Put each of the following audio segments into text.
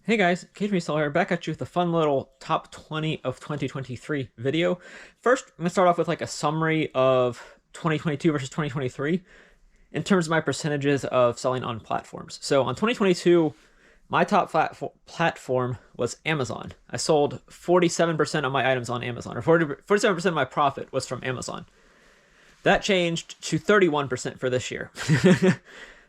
Hey guys, Cage Reseller here, back at you with a fun little top 20 of 2023 video. First, I'm going to start off with like a summary of 2022 versus 2023 in terms of my percentages of selling on platforms. So on 2022, my top platform was Amazon. I sold 47% of my items on Amazon, or 47% of my profit was from Amazon. That changed to 31% for this year.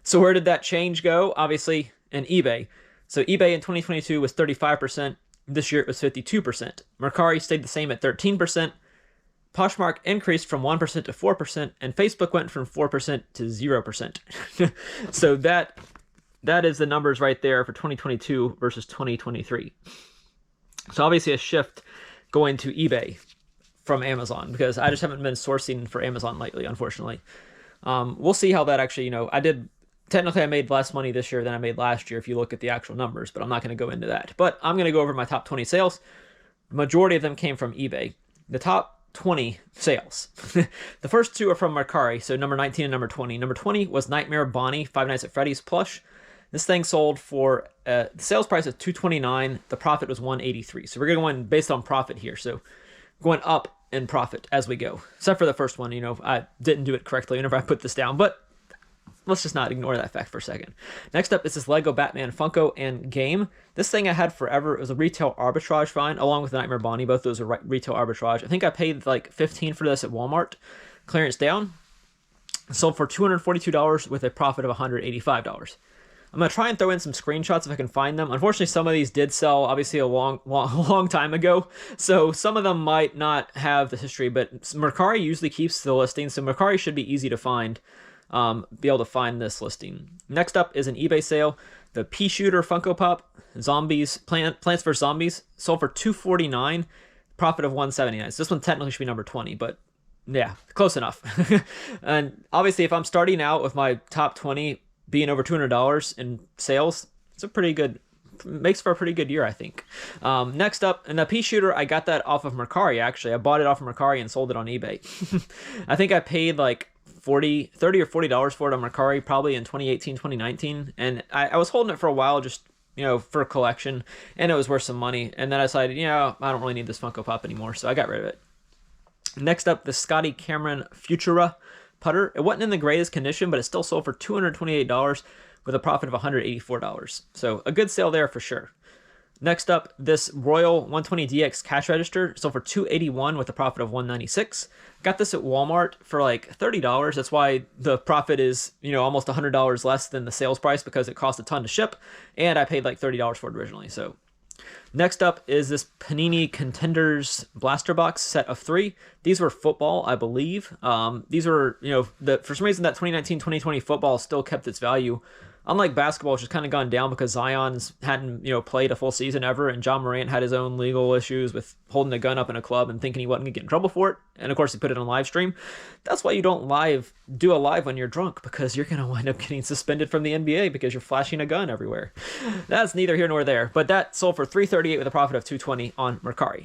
So where did that change go? Obviously in eBay. So eBay in 2022 was 35%. This year it was 52%. Mercari stayed the same at 13%. Poshmark increased from 1% to 4%, and Facebook went from 4% to 0%. So that is the numbers right there for 2022 versus 2023. So obviously a shift going to eBay from Amazon, because I just haven't been sourcing for Amazon lately, unfortunately. We'll see how that actually, technically I made less money this year than I made last year if you look at the actual numbers, but I'm not going to go into that. But I'm going to go over my top 20 sales. The majority of them came from eBay. The top 20 sales. The first two are from Mercari, so number 19 and number 20. Number 20 was Nightmare Bonnie, Five Nights at Freddy's plush. This thing sold for the sales price of $229. The profit was $183. So we're going based on profit here. So going up in profit as we go. Except for the first one, I didn't do it correctly whenever I put this down, but let's just not ignore that fact for a second. Next up is this Lego Batman Funko and game. This thing I had forever. It was a retail arbitrage find, along with the Nightmare Bonnie. Both those are retail arbitrage. I think I paid like $15 for this at Walmart. Clearance down. Sold for $242 with a profit of $185. I'm going to try and throw in some screenshots if I can find them. Unfortunately, some of these did sell, obviously, a long time ago. So some of them might not have the history, but Mercari usually keeps the listing. So Mercari should be easy to find. Be able to find this listing. Next up is an eBay sale. The Pea Shooter Funko Pop Zombies Plants vs Zombies sold for $249, profit of $179. So this one technically should be number 20, but yeah, close enough. And obviously, if I'm starting out with my top 20 being over $200 in sales, it's a pretty good, makes for a pretty good year, I think. Next up, and the Pea Shooter, I got that off of Mercari, actually. I bought it off of Mercari and sold it on eBay. I think I paid like $30 or $40 for it on Mercari, probably in 2018, 2019. And I was holding it for a while, just, for a collection, and it was worth some money. And then I decided, I don't really need this Funko Pop anymore, so I got rid of it. Next up, the Scotty Cameron Futura putter. It wasn't in the greatest condition, but it still sold for $228 with a profit of $184. So a good sale there for sure. Next up, this Royal 120DX cash register sold for $281 with a profit of $196. Got this at Walmart for like $30. That's why the profit is, almost $100 less than the sales price, because it cost a ton to ship, and I paid like $30 for it originally. So next up is this Panini Contenders Blaster Box set of 3. These were football, I believe. These were, for some reason that 2019-2020 football still kept its value. Unlike basketball, which has kind of gone down because Zion's hadn't, played a full season ever, and John Morant had his own legal issues with holding a gun up in a club and thinking he wasn't going to get in trouble for it. And of course, he put it on live stream. That's why you don't do a live when you're drunk, because you're going to wind up getting suspended from the NBA because you're flashing a gun everywhere. That's neither here nor there, but that sold for $338 with a profit of $220 on Mercari.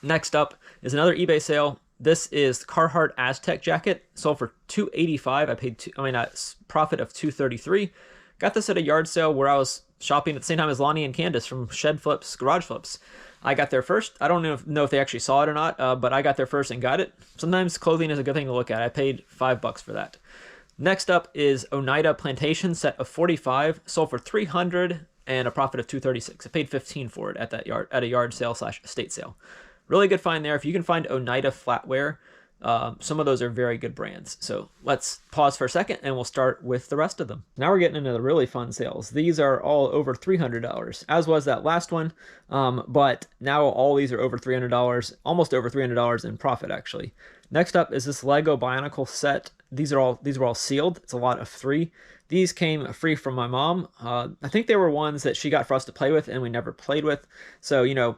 Next up is another eBay sale. This is Carhartt Aztec jacket, sold for $285. I paid profit of $233. Got this at a yard sale where I was shopping at the same time as Lonnie and Candace from Shed Flips, Garage Flips. I got there first. I don't know if they actually saw it or not, but I got there first and got it. Sometimes clothing is a good thing to look at. I paid $5 for that. Next up is Oneida Plantation set of 45, sold for $300 and a profit of $236. I paid $15 for it at a yard sale / estate sale. Really good find there. If you can find Oneida flatware, some of those are very good brands. So let's pause for a second and we'll start with the rest of them. Now we're getting into the really fun sales. These are all over $300, as was that last one. But now all these are over $300, almost over $300 in profit, actually. Next up is this Lego Bionicle set. These were all sealed. It's a lot of 3. These came free from my mom. I think they were ones that she got for us to play with and we never played with. So,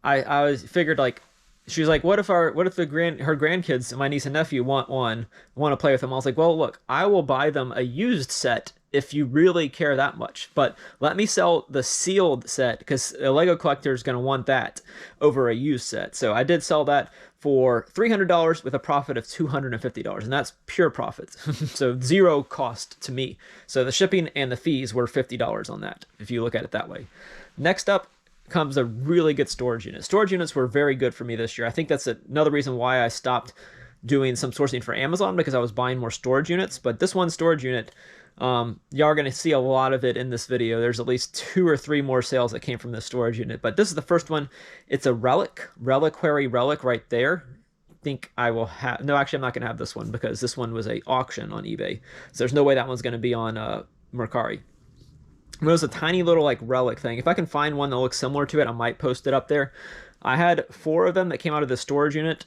I always figured, like, she's like, what if her grandkids, my niece and nephew, want to play with them? I was like, well, look, I will buy them a used set if you really care that much, but let me sell the sealed set because a Lego collector is going to want that over a used set. So I did sell that for $300 with a profit of $250, and that's pure profit. So zero cost to me. So the shipping and the fees were $50 on that, if you look at it that way. Next up comes a really good storage unit. Storage units were very good for me this year. I think that's another reason why I stopped doing some sourcing for Amazon, because I was buying more storage units. But this one storage unit, y'all are going to see a lot of it in this video. There's at least 2 or 3 more sales that came from this storage unit, but this is the first one. It's a reliquary relic right there. I think I will have, no, actually I'm not going to have this one because this one was a auction on eBay. So there's no way that one's going to be on Mercari. It was a tiny little like relic thing. If I can find one that looks similar to it, I might post it up there. I had 4 of them that came out of the storage unit.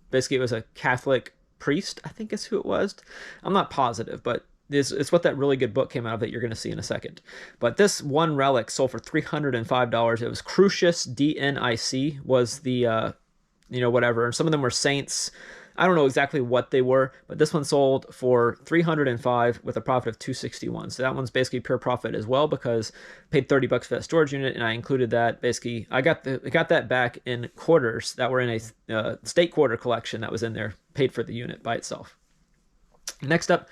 Basically, it was a Catholic priest, I think is who it was. I'm not positive, but it's what that really good book came out of that you're going to see in a second. But this one relic sold for $305. It was Crucius, DNIC was the, whatever. And some of them were saints. I don't know exactly what they were, but this one sold for $305 with a profit of $261. So that one's basically pure profit as well because I paid $30 for that storage unit, and I included that. Basically, I got that back in quarters that were in a state quarter collection that was in there, paid for the unit by itself. Next up,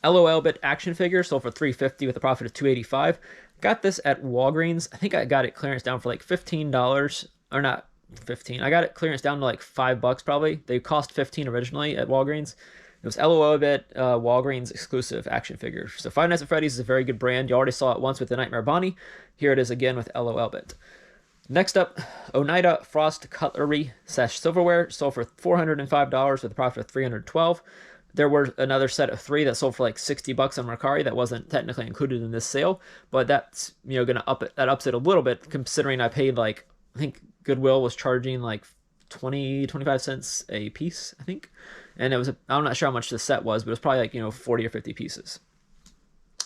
LOL Bit action figure sold for $350 with a profit of $285. Got this at Walgreens. I think I got it clearance down for like $15, or not 15. I got it clearance down to like $5 probably. They cost 15 originally at Walgreens. It was LOL Bit Walgreens exclusive action figure. So Five Nights at Freddy's is a very good brand. You already saw it once with the Nightmare Bonnie. Here it is again with LOL Bit. Next up, Oneida Frost Cutlery / Silverware sold for $405 with a profit of $312. There were another set of 3 that sold for like $60 on Mercari that wasn't technically included in this sale, but that's gonna up it. That ups it a little bit considering I paid like, I think Goodwill was charging like 25 cents a piece, I think, and it was I'm not sure how much the set was, but it was probably like 40 or 50 pieces.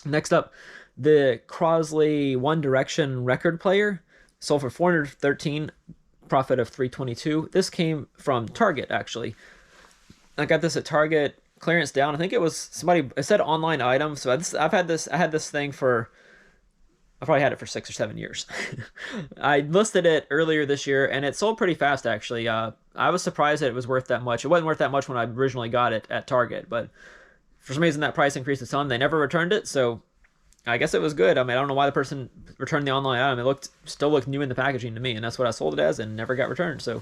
Next up, the Crosley One Direction record player sold for $413, profit of $322. This came from Target actually. I got this at Target. Clearance down. I think it was somebody. It said online item. So I had this thing for. I probably had it for 6 or 7 years. I listed it earlier this year, and it sold pretty fast actually. I was surprised that it was worth that much. It wasn't worth that much when I originally got it at Target, but for some reason that price increased a ton. They never returned it, so I guess it was good. I mean, I don't know why the person returned the online item. It still looked new in the packaging to me, and that's what I sold it as, and never got returned. So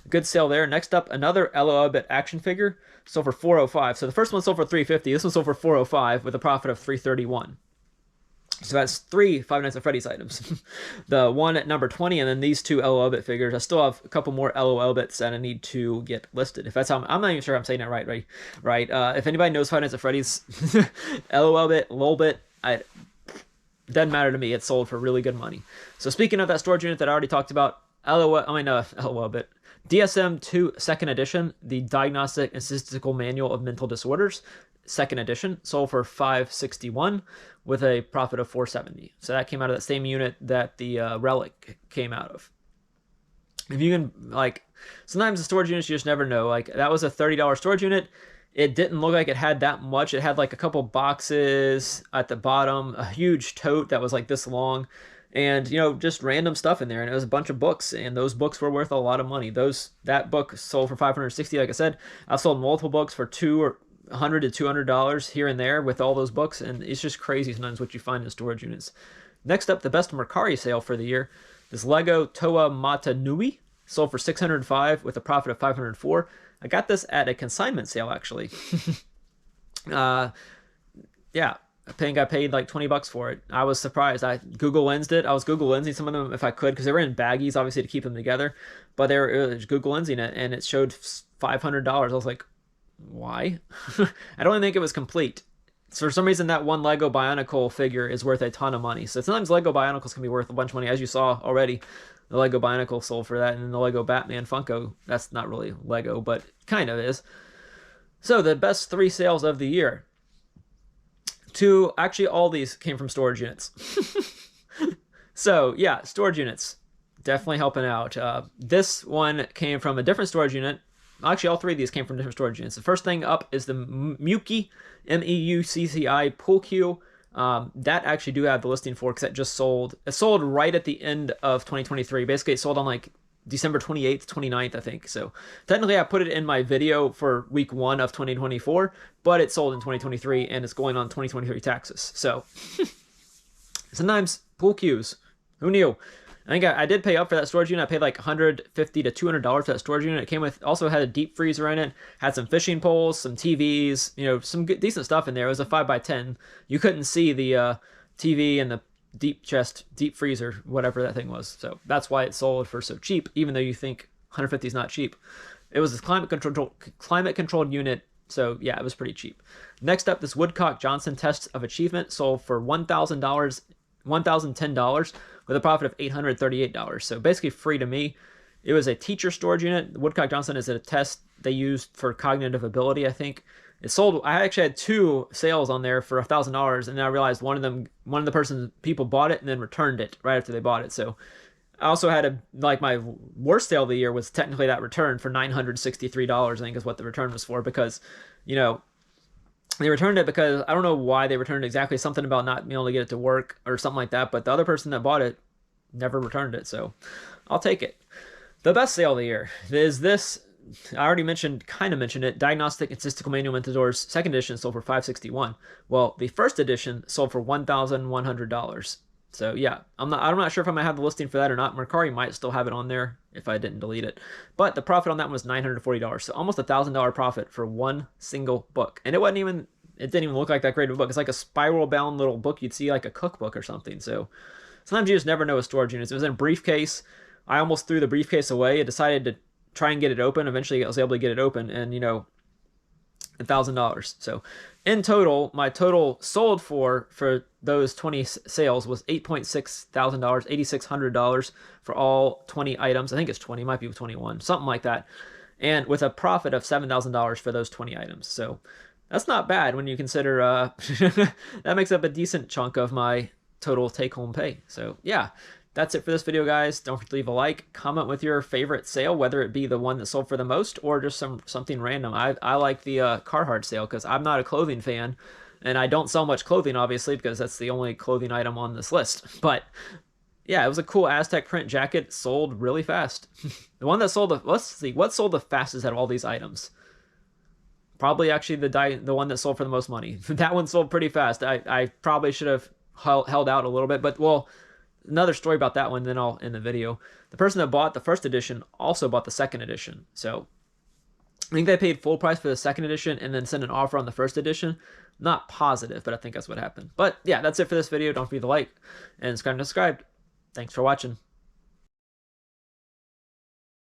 good sale there. Next up, another LOL Bit action figure sold for $405. So the first one sold for $350. This one sold for $405 with a profit of $331. So that's 3 Five Nights at Freddy's items. The one at number 20, and then these 2 LOL Bit figures. I still have a couple more LOL Bits that I need to get listed. If that's how I'm not even sure I'm saying that right. If anybody knows Five Nights at Freddy's, LOL Bit, LOL Bit, it doesn't matter to me. It's sold for really good money. So speaking of that storage unit that I already talked about, LOL Bit. DSM-2 2nd edition, the Diagnostic and Statistical Manual of Mental Disorders, 2nd edition, sold for $561 with a profit of $470. So that came out of that same unit that the Relic came out of. If you can, sometimes the storage units you just never know. That was a $30 storage unit. It didn't look like it had that much. It had like a couple boxes at the bottom, a huge tote that was like this long, and just random stuff in there. And it was a bunch of books, and those books were worth a lot of money. That book sold for $560. Like I said, I sold multiple books for $100 to $200 here and there with all those books, and it's just crazy sometimes what you find in storage units. Next up, the best Mercari sale for the year. This Lego Toa Mata Nui sold for $605 with a profit of $504. I got this at a consignment sale actually. Yeah. I think I paid like $20 for it. I was surprised. I Google Lensed it. I was Google Lensing some of them if I could, because they were in baggies, obviously, to keep them together. But they were Google Lensing it, and it showed $500. I was like, why? I don't even think it was complete. So for some reason, that one Lego Bionicle figure is worth a ton of money. So sometimes Lego Bionicles can be worth a bunch of money, as you saw already. The Lego Bionicle sold for that, and then the Lego Batman Funko, that's not really Lego, but kind of is. So the best 3 sales of the year. Actually, all these came from storage units. So yeah, storage units. definitely helping out. This one came from a different storage unit. Actually, all three of these came from different storage units. The first thing up is the Meucci, M-E-U-C-C-I pool cue. That actually do have the listing for, because it just sold. It sold right at the end of 2023. Basically, it sold on like December 28th, 29th, I think. So technically, I put it in my video for week 1 of 2024, but it sold in 2023, and it's going on 2023 taxes. So sometimes pool cues, who knew? I think I did pay up for that storage unit. I paid like $150 to $200 for that storage unit. It came with, also had a deep freezer in it, had some fishing poles, some TVs, you know, some good, decent stuff in there. It was a 5x10. You couldn't see the TV and the deep chest, deep freezer, whatever that thing was. So that's why it sold for so cheap, even though you think 150 is not cheap. It was a climate controlled unit. So yeah, it was pretty cheap. Next up, this Woodcock Johnson Test of Achievement sold for $1,010 with a profit of $838. So basically free to me. It was a teacher storage unit. Woodcock Johnson is a test they used for cognitive ability, I think. It sold. I actually had 2 sales on there for $1,000, and then I realized one of the people bought it and then returned it right after they bought it. So I also had my worst sale of the year was technically that return for $963, I think is what the return was for, because, you know, they returned it because I don't know why they returned it exactly, something about not being able to get it to work or something like that, but the other person that bought it never returned it, so I'll take it. The best sale of the year is this. I already kind of mentioned it. Diagnostic and Statistical Manual Mentors second edition sold for $561. Well, the first edition sold for $1,100. So yeah, I'm not sure if I'm gonna have the listing for that or not. Mercari might still have it on there if I didn't delete it. But the profit on that one was $940. So almost $1,000 profit for one single book. And it didn't even look like that great of a book. It's like a spiral bound little book you'd see like a cookbook or something. So sometimes you just never know with storage units. It was in a briefcase. I almost threw the briefcase away. I decided to try and get it open. Eventually I was able to get it open, and, you know, $1,000. So in total, my total sold for those 20 sales was $8,600, $8,600 for all 20 items. I think it's 20, might be 21, something like that. And with a profit of $7,000 for those 20 items. So that's not bad when you consider that makes up a decent chunk of my total take-home pay. So yeah, that's it for this video, guys. Don't forget to leave a like, comment with your favorite sale, whether it be the one that sold for the most or just something random. I like the Carhartt sale because I'm not a clothing fan, and I don't sell much clothing, obviously, because that's the only clothing item on this list. But yeah, it was a cool Aztec print jacket. Sold really fast. The one that sold let's see, what sold the fastest out of all these items? Probably actually the one that sold for the most money. That one sold pretty fast. I probably should have held out a little bit, but well, another story about that one, then I'll end the video. The person that bought the first edition also bought the second edition. So I think they paid full price for the second edition and then sent an offer on the first edition. Not positive, but I think that's what happened. But yeah, that's it for this video. Don't forget to like and subscribe. Thanks for watching.